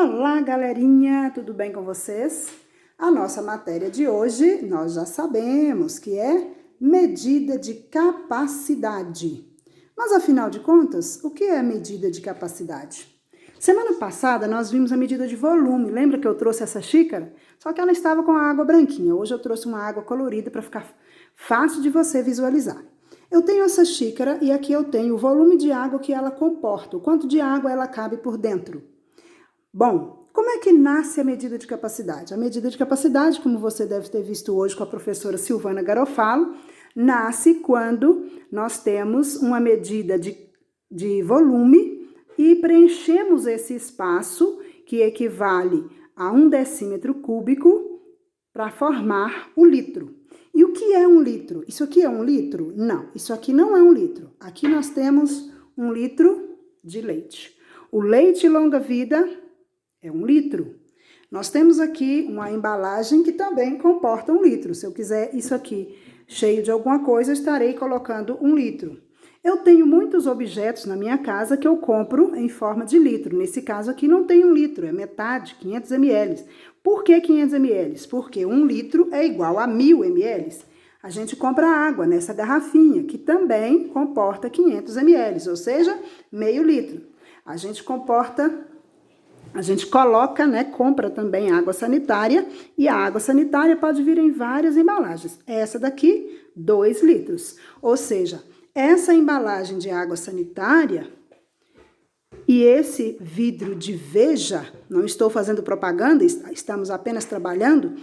Olá, galerinha, tudo bem com vocês? A nossa matéria de hoje, nós já sabemos que é medida de capacidade. Mas, afinal de contas, o que é medida de capacidade? Semana passada, nós vimos a medida de volume. Lembra que eu trouxe essa xícara? Só que ela estava com a água branquinha. Hoje eu trouxe uma água colorida para ficar fácil de você visualizar. Eu tenho essa xícara e aqui eu tenho o volume de água que ela comporta, o quanto de água ela cabe por dentro. Bom, como é que nasce a medida de capacidade? A medida de capacidade, como você deve ter visto hoje com a professora Silvana Garofalo, nasce quando nós temos uma medida de volume e preenchemos esse espaço, que equivale a 1 decímetro cúbico, para formar o litro. E o que é um litro? Isso aqui é um litro? Não, isso aqui não é um litro. Aqui nós temos 1 litro de leite. O leite longa-vida é 1 litro. Nós temos aqui uma embalagem que também comporta 1 litro. Se eu quiser isso aqui cheio de alguma coisa, eu estarei colocando 1 litro. Eu tenho muitos objetos na minha casa que eu compro em forma de litro. Nesse caso aqui não tem 1 litro, é metade, 500 ml. Por que 500 ml? Porque 1 litro é igual a 1000 ml. A gente compra água nessa garrafinha, que também comporta 500 ml, ou seja, meio litro. A gente coloca, compra também água sanitária, e a água sanitária pode vir em várias embalagens. Essa daqui, 2 litros. Ou seja, essa embalagem de água sanitária e esse vidro de Veja, não estou fazendo propaganda, estamos apenas trabalhando,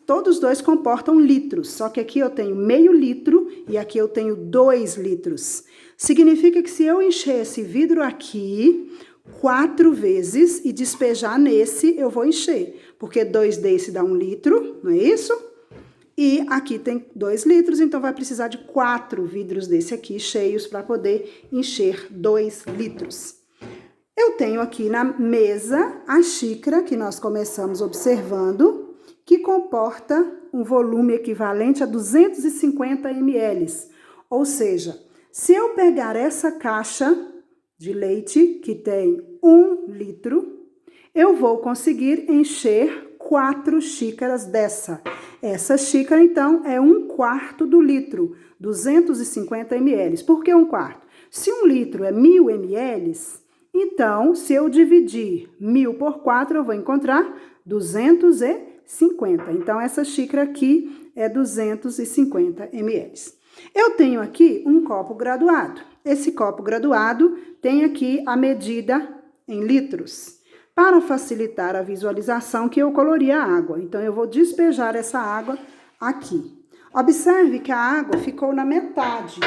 todos dois comportam litros, só que aqui eu tenho meio litro e aqui eu tenho 2 litros. Significa que se eu encher esse vidro aqui 4 vezes e despejar nesse, eu vou encher, porque 2 desse dá 1 litro, não é isso? E aqui tem 2 litros, então vai precisar de 4 vidros desse aqui cheios para poder encher 2 litros. Eu tenho aqui na mesa a xícara que nós começamos observando, que comporta um volume equivalente a 250 ml. Ou seja, se eu pegar essa caixa de leite, que tem 1 litro, eu vou conseguir encher 4 xícaras dessa. Essa xícara, então, é 1/4 do litro, 250 ml. Por que 1/4? Se 1 litro é 1000 ml, então, se eu dividir 1000 por 4, eu vou encontrar 250. Então, essa xícara aqui é 250 ml. Eu tenho aqui um copo graduado. Esse copo graduado tem aqui a medida em litros. Para facilitar a visualização que eu colori a água. Então, eu vou despejar essa água aqui. Observe que a água ficou na metade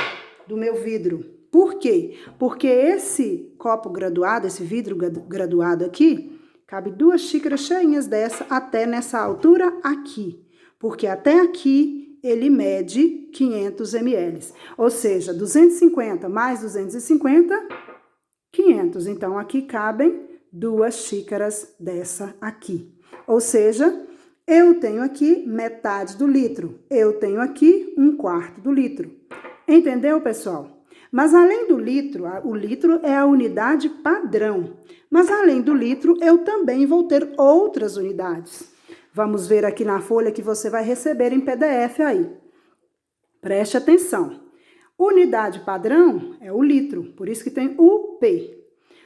do meu vidro. Por quê? Porque esse copo graduado, esse vidro graduado aqui, cabe 2 xícaras cheinhas dessa até nessa altura aqui. Porque até aqui ele mede 500 ml. Ou seja, 250 mais 250, 500. Então, aqui cabem 2 xícaras dessa aqui. Ou seja, eu tenho aqui metade do litro. Eu tenho aqui 1/4 do litro. Entendeu, pessoal? Mas além do litro, o litro é a unidade padrão. Mas além do litro, eu também vou ter outras unidades. Vamos ver aqui na folha que você vai receber em PDF aí. Preste atenção. Unidade padrão é o litro, por isso que tem UP.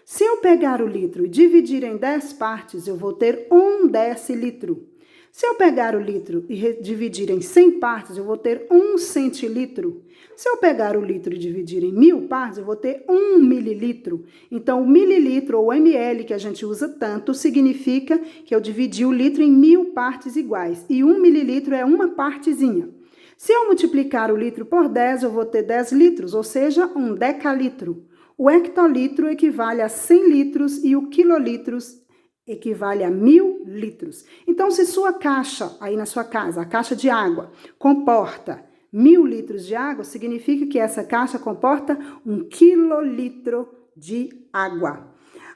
Se eu pegar o litro e dividir em 10 partes, eu vou ter 1 decilitro. Se eu pegar o litro e dividir em 100 partes, eu vou ter 1 centilitro. Se eu pegar o litro e dividir em 1000 partes, eu vou ter 1 mililitro. Então, o mililitro ou ml que a gente usa tanto, significa que eu dividi o litro em 1000 partes iguais. E 1 mililitro é uma partezinha. Se eu multiplicar o litro por 10, eu vou ter 10 litros, ou seja, 1 decalitro. O hectolitro equivale a 100 litros e o quilolitros equivale a 1000 litros. Então, se sua caixa, aí na sua casa, a caixa de água, comporta 1000 litros de água, significa que essa caixa comporta 1 quilolitro de água.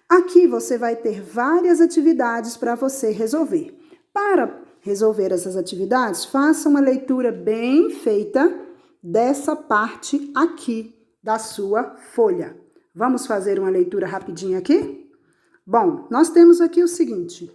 Aqui você vai ter várias atividades para você resolver. Para resolver essas atividades, faça uma leitura bem feita dessa parte aqui da sua folha. Vamos fazer uma leitura rapidinha aqui? Bom, nós temos aqui o seguinte.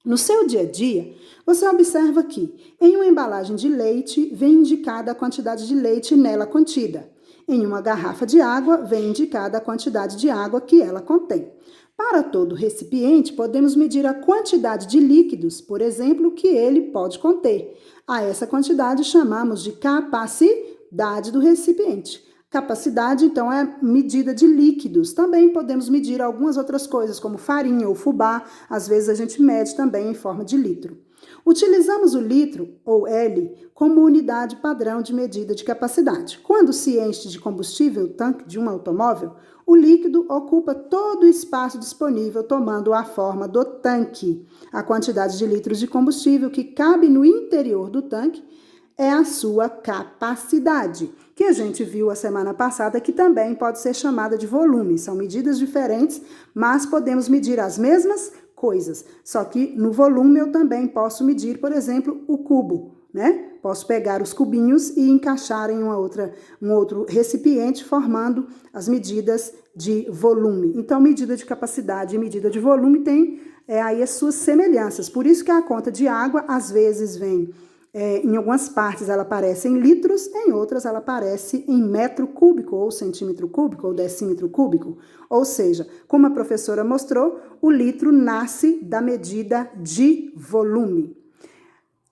No seu dia a dia, você observa que em uma embalagem de leite vem indicada a quantidade de leite nela contida. Em uma garrafa de água vem indicada a quantidade de água que ela contém. Para todo recipiente, podemos medir a quantidade de líquidos, por exemplo, que ele pode conter. A essa quantidade chamamos de capacidade do recipiente. Capacidade, então, é medida de líquidos. Também podemos medir algumas outras coisas, como farinha ou fubá. Às vezes a gente mede também em forma de litro. Utilizamos o litro, ou L, como unidade padrão de medida de capacidade. Quando se enche de combustível o tanque de um automóvel, o líquido ocupa todo o espaço disponível, tomando a forma do tanque. A quantidade de litros de combustível que cabe no interior do tanque é a sua capacidade, que a gente viu a semana passada, que também pode ser chamada de volume. São medidas diferentes, mas podemos medir as mesmas coisas. Só que no volume eu também posso medir, por exemplo, o cubo, né? Posso pegar os cubinhos e encaixar em um outro recipiente, formando as medidas de volume. Então, medida de capacidade e medida de volume tem aí as suas semelhanças. Por isso que a conta de água, às vezes, vem... em algumas partes ela aparece em litros, em outras ela aparece em metro cúbico, ou centímetro cúbico, ou decímetro cúbico. Ou seja, como a professora mostrou, o litro nasce da medida de volume.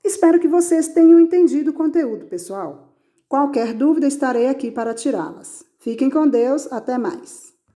Espero que vocês tenham entendido o conteúdo, pessoal. Qualquer dúvida, estarei aqui para tirá-las. Fiquem com Deus, até mais.